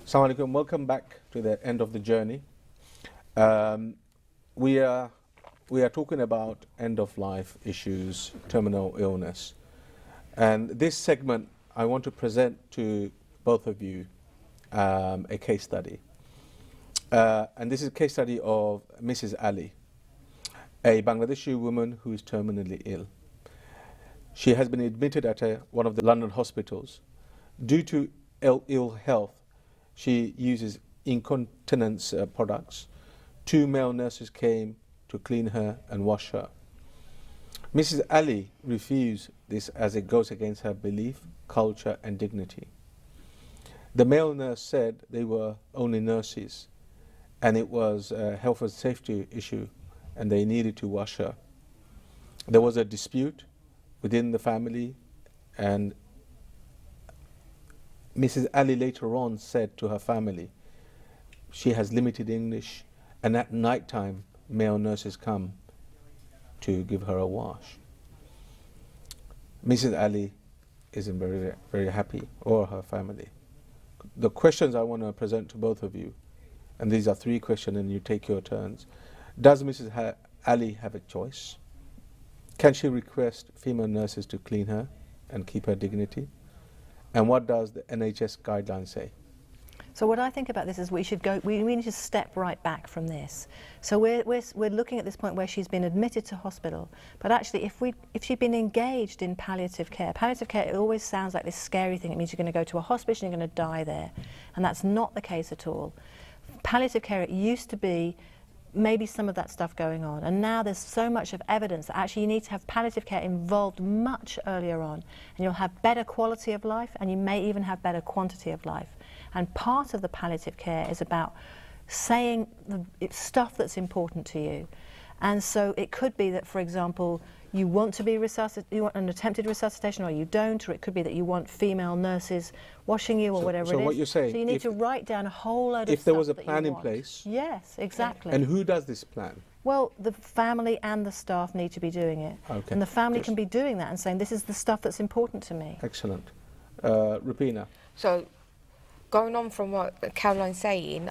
Assalamu alaikum. Welcome back to the end of the journey. We are talking about end of life issues, terminal illness, and this segment I want to present to both of you a case study, and this is a case study of Mrs. Ali, a Bangladeshi woman who is terminally ill. She has been admitted at one of the London hospitals. Due to ill health, she uses incontinence products. 2 male nurses came to clean her and wash her. Mrs. Ali refused this as it goes against her belief, culture and dignity. The male nurse said they were only nurses and it was a health and safety issue and they needed to wash her. There was a dispute within the family, and Mrs. Ali later on said to her family she has limited English, and at night time male nurses come to give her a wash. Mrs. Ali isn't very happy, or her family. The questions I want to present to both of you, and these are 3 questions and you take your turns. Does Mrs. Ali have a choice? Can she request female nurses to clean her and keep her dignity? And what does the NHS guidelines say? So what I think about this is we need to step right back from this. So we're looking at this point where she's been admitted to hospital, but actually if she'd been engaged in palliative care, it always sounds like this scary thing. It means you're going to go to a hospice and you're going to die there, and that's not the case at all. Palliative care, it used to be maybe some of that stuff going on, and now there's so much of evidence that actually you need to have palliative care involved much earlier on, and you'll have better quality of life, and you may even have better quantity of life. And part of the palliative care is about saying it's stuff that's important to you. And so it could be that, for example, you want to be you want an attempted resuscitation, or you don't, or it could be that you want female nurses washing you, or whatever it is. So what you're saying, so you need to write down a whole load of stuff. If there was a plan in place. Yes, exactly. And who does this plan? Well, the family and the staff need to be doing it. Okay. And the family can be doing that and saying, this is the stuff that's important to me. Excellent. Rupina. So, going on from what Caroline's saying,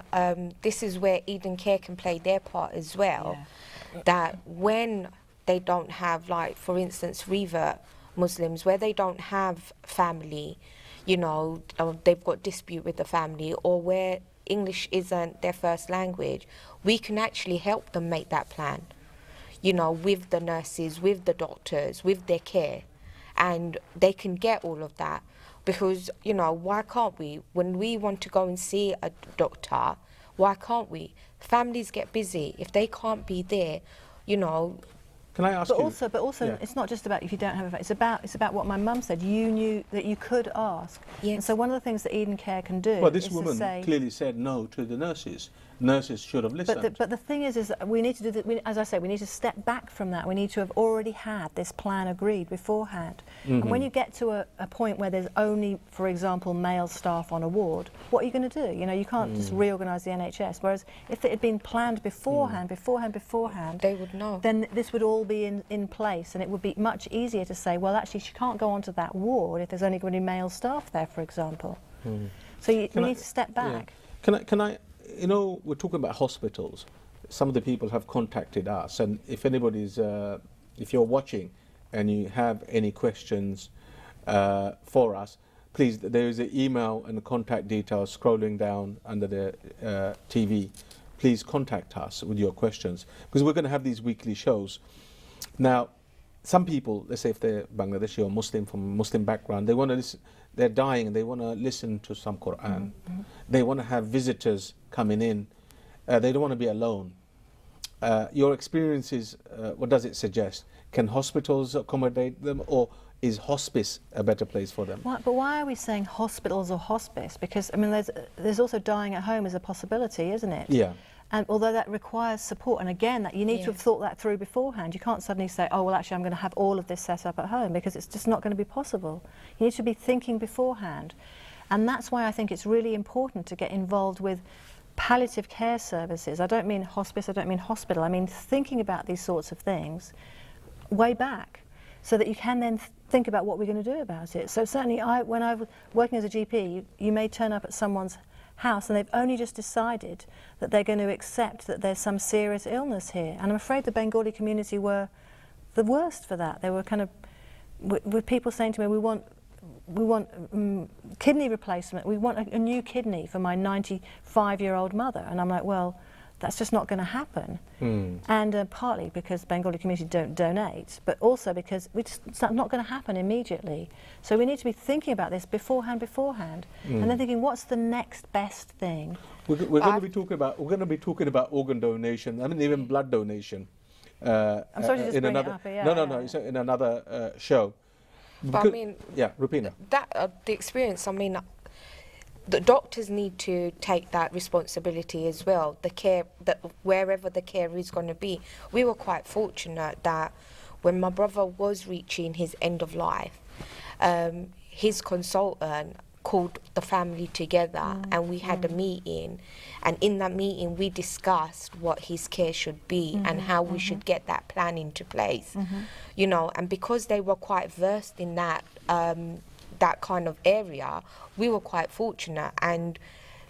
this is where Eden Care can play their part as well. Yeah. That when they don't have, like, for instance, revert Muslims, where they don't have family, you know, they've got dispute with the family, or where English isn't their first language, we can actually help them make that plan, you know, with the nurses, with the doctors, with their care, and they can get all of that. Because, you know, why can't we? When we want to go and see a doctor, why can't we? Families get busy. If they can't be there, you know. Can I ask you? But also, yeah. It's not just about if you don't have a it's about what my mum said. You knew that you could ask. Yes. And so one of the things that Eden Care can do. Well, this is woman to say, clearly said no to the nurses. Nurses should have listened. But the thing is we need to do as I say, we need to step back from that. We need to have already had this plan agreed beforehand. Mm-hmm. And when you get to a point where there's only, for example, male staff on a ward, what are you going to do? You know, you can't just reorganise the NHS. Whereas if it had been planned beforehand, they would know. Then this would all be in place, and it would be much easier to say, well, actually, she can't go onto that ward if there's only going to be male staff there, for example. So we need to step back. Yeah. Can I? You know, we're talking about hospitals. Some of the people have contacted us, and if anybody's, if you're watching and you have any questions for us, please, there is an email and the contact details scrolling down under the TV. Please contact us with your questions, because we're going to have these weekly shows. Now, some people, let's say if they're Bangladeshi or Muslim, from a Muslim background, they want to listen. They're dying and they want to listen to some Quran. Mm-hmm. They want to have visitors coming in. They don't want to be alone. Your experiences, what does it suggest? Can hospitals accommodate them, or is hospice a better place for them? But why are we saying hospitals or hospice? Because, I mean, there's also dying at home as a possibility, isn't it? Yeah. And although that requires support, and again, that you need to have thought that through beforehand. You can't suddenly say, oh, well, actually, I'm going to have all of this set up at home, because it's just not going to be possible. You need to be thinking beforehand. And that's why I think it's really important to get involved with palliative care services. I don't mean hospice, I don't mean hospital. I mean thinking about these sorts of things way back, so that you can then think about what we're going to do about it. So certainly, when I was working as a GP, you may turn up at someone's house, and they've only just decided that they're going to accept that there's some serious illness here. And I'm afraid the Bengali community were the worst for that. They were kind of, with people saying to me, we want kidney replacement, we want a new kidney for my 95-year-old mother. And I'm like, well, that's just not going to happen. And partly because Bengali community don't donate, but also because it's not going to happen immediately. So we need to be thinking about this beforehand, and then thinking, what's the next best thing? We're going to be talking about organ donation. I mean, even blood donation. I'm sorry to just in bring another, it up. Yeah, no, it's in another show. But I mean, yeah, Rupina. That the experience. I mean, the doctors need to take that responsibility as well. The care, that wherever the care is going to be. We were quite fortunate that when my brother was reaching his end of life, his consultant called the family together and we had a meeting, and in that meeting we discussed what his care should be and how we should get that plan into place. You know, and because they were quite versed in that that kind of area, we were quite fortunate, and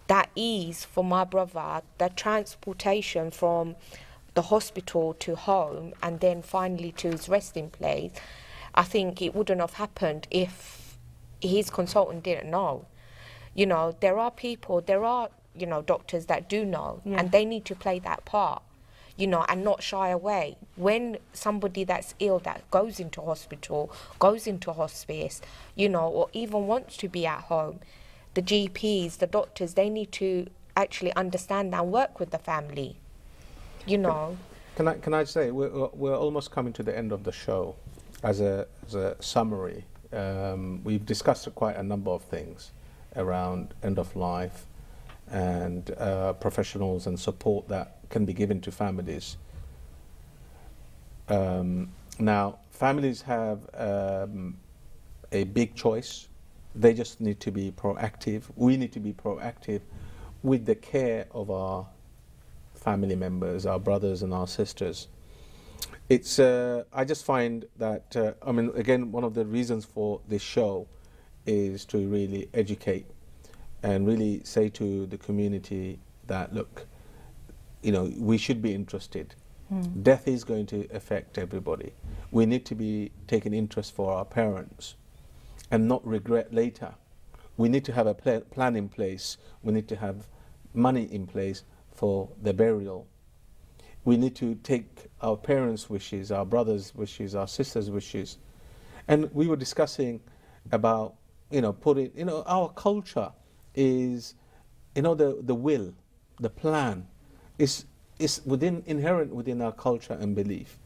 that ease for my brother, the transportation from the hospital to home and then finally to his resting place, I think it wouldn't have happened if his consultant didn't know. You know, there are people, you know, doctors that do know, and they need to play that part, you know, and not shy away. When somebody that's ill that goes into hospital, goes into hospice, you know, or even wants to be at home, the GPs, the doctors, they need to actually understand and work with the family, you know. Can I say, we're almost coming to the end of the show. As a summary, we've discussed quite a number of things around end of life and professionals and support that can be given to families. Now, families have a big choice. They just need to be proactive. We need to be proactive with the care of our family members, our brothers and our sisters. It's, I just find that, I mean, again, one of the reasons for this show is to really educate and really say to the community that, look, you know, we should be interested. Death is going to affect everybody. We need to be taking interest for our parents and not regret later. We need to have a plan in place. We need to have money in place for the burial. We need to take our parents' wishes, our brothers' wishes, our sisters' wishes. And we were discussing about, you know, our culture is, you know, the will, the plan is inherent within our culture and belief.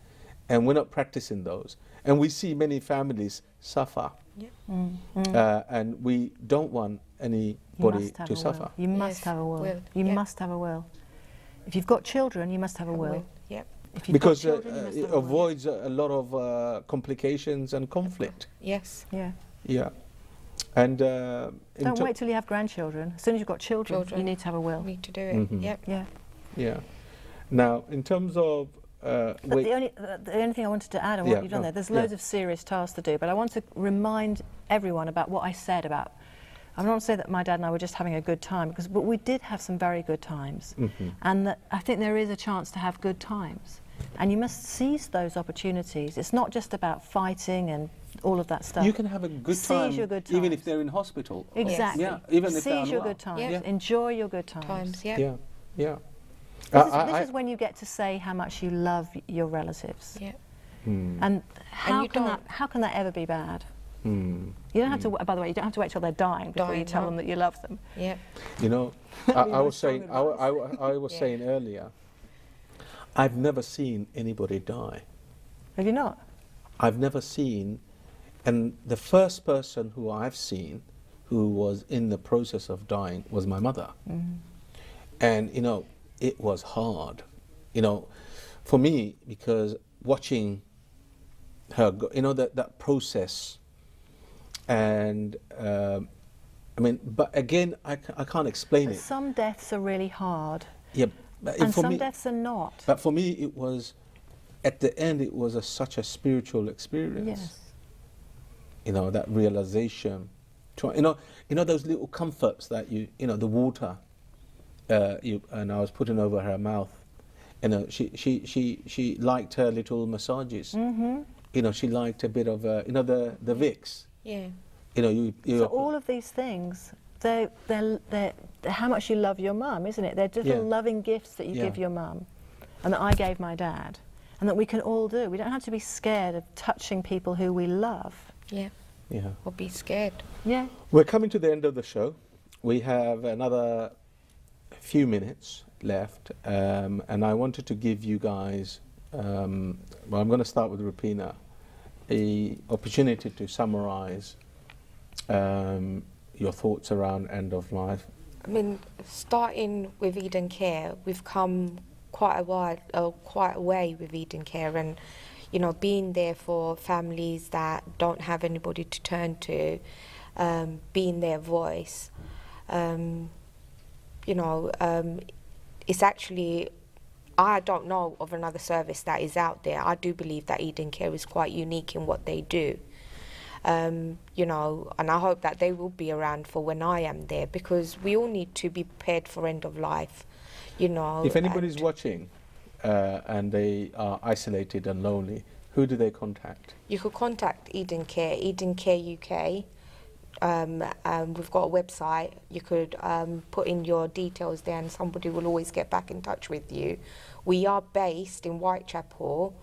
And we're not practicing those. And we see many families suffer. And we don't want anybody to suffer. You must have a will. You must have a will. If you've got children, you must have a will. Because it avoids a lot of complications and conflict. Yes. Yeah. And don't wait till you have grandchildren. As soon as you've got children, you need to have a will. You need to do it. Yeah. Now, in terms of but the only thing I wanted to add on what you've done there's loads of serious tasks to do, but I want to remind everyone about what I said about, I'm not saying that my dad and I were just having a good time, but we did have some very good times. And that I think there is a chance to have good times. And you must seize those opportunities. It's not just about fighting and all of that stuff. You can have a good time, seize your good times. even if they're in hospital. Exactly. Yeah, even if they're seize your unwell. good times. Enjoy your good times. Yeah. This is when you get to say how much you love your relatives. And how can that ever be bad? You don't have to. By the way, you don't have to wait till they're dying before you tell them that you love them. You know, I was saying earlier, I've never seen anybody die. Have you not? I've never seen, and the first person who I've seen who was in the process of dying was my mother. And, you know, it was hard, you know, for me, because watching her go, you know, that process. And I mean, but again, I can't explain it. Some deaths are really hard. Yeah, and some deaths are not. But for me, it was, at the end, it was such a spiritual experience. Yes. You know, that realization. You know those little comforts that you know, the water and I was putting over her mouth. You know, she liked her little massages. You know, she liked a bit of you know, the Vicks. Yeah. You know, you So all of these things, they're how much you love your mum, isn't it? They're little loving gifts that you give your mum, and that I gave my dad, and that we can all do. We don't have to be scared of touching people who we love. Yeah. Yeah. Or be scared. Yeah. We're coming to the end of the show. We have another few minutes left, and I wanted to give you guys, well, I'm going to start with Rupina, an opportunity to summarize your thoughts around end of life. I mean, starting with Eden Care, we've come quite a way with Eden Care, and you know, being there for families that don't have anybody to turn to, being their voice. You know, it's actually, I don't know of another service that is out there. I do believe that Eden Care is quite unique in what they do. You know, and I hope that they will be around for when I am there, because we all need to be prepared for end of life, you know. If anybody's watching and they are isolated and lonely, who do they contact? You could contact Eden Care UK. We've got a website. You could put in your details there, and somebody will always get back in touch with you. We are based in Whitechapel.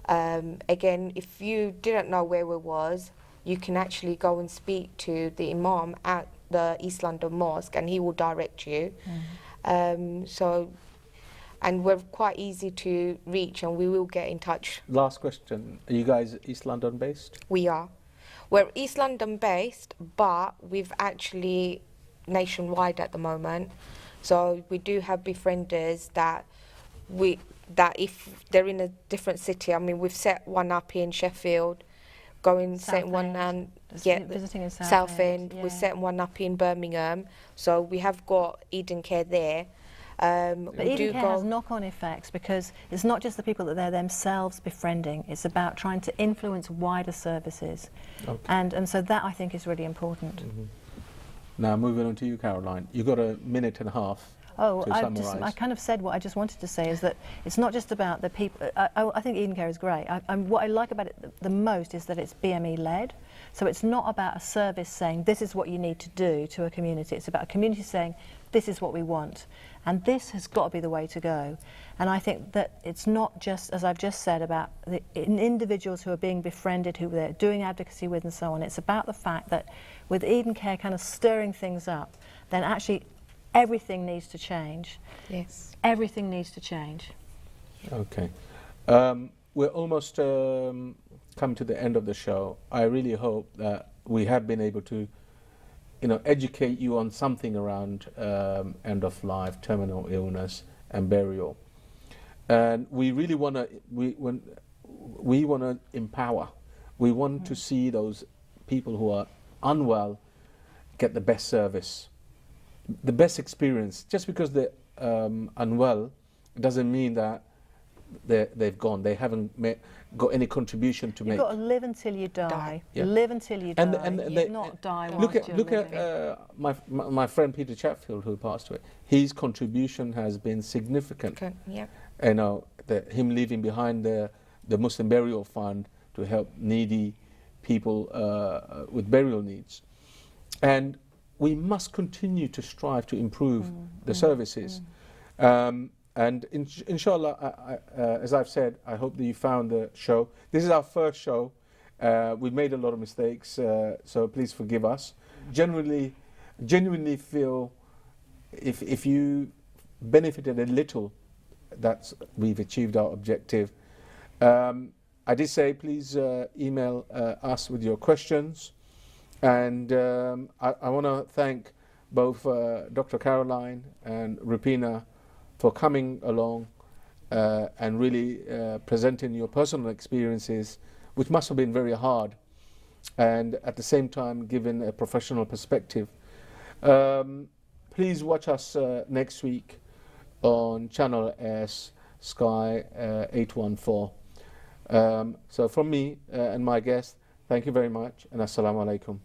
Again, if you didn't know where we was, you can actually go and speak to the Imam at the East London Mosque, and he will direct you. And we're quite easy to reach, and we will get in touch. Last question, are you guys East London based? We are. We're East London based, but we've actually nationwide at the moment. So we do have befrienders that if they're in a different city, I mean, we've set one up here in Sheffield, setting one down, visiting in Southend. Yeah. We're setting one up in Birmingham. So we have got Eden Care there. But Eden Care has knock-on effects, because it's not just the people that they're themselves befriending, it's about trying to influence wider services. Okay. And so that, I think, is really important. Now moving on to you, Caroline. You've got a minute and a half to summarise. I kind of said what I just wanted to say, is that it's not just about the people. I think Eden Care is great. What I like about it the most is that it's BME led. So it's not about a service saying this is what you need to do to a community. It's about a community saying this is what we want. And this has got to be the way to go. And I think that it's not just, as I've just said, about the individuals who are being befriended, who they're doing advocacy with and so on. It's about the fact that with Eden Care kind of stirring things up, then actually everything needs to change. Yes. Everything needs to change. Okay. We're almost come to the end of the show. I really hope that we have been able to, you know, educate you on something around end of life, terminal illness, and burial. And we really want to we want to empower. We want to see those people who are unwell get the best service, the best experience. Just because they're unwell doesn't mean that they've gone. They haven't got any contribution to make. You've got to live until you die. Yeah. Live until you die. And not die look whilst at you're living. my friend Peter Chatfield, who passed away. His contribution has been significant. Okay. Yeah. You know, him leaving behind the Muslim Burial Fund to help needy people with burial needs, and we must continue to strive to improve the services. And inshallah, as I've said, I hope that you found the show. This is our first show. We've made a lot of mistakes, so please forgive us. Genuinely feel if you benefited a little, we've achieved our objective. I did say please email us with your questions, and I want to thank both Dr. Caroline and Rupina for coming along and really presenting your personal experiences, which must have been very hard, and at the same time giving a professional perspective. Please watch us next week on Channel S, Sky 814. So from me and my guest, thank you very much, and Assalamu alaikum.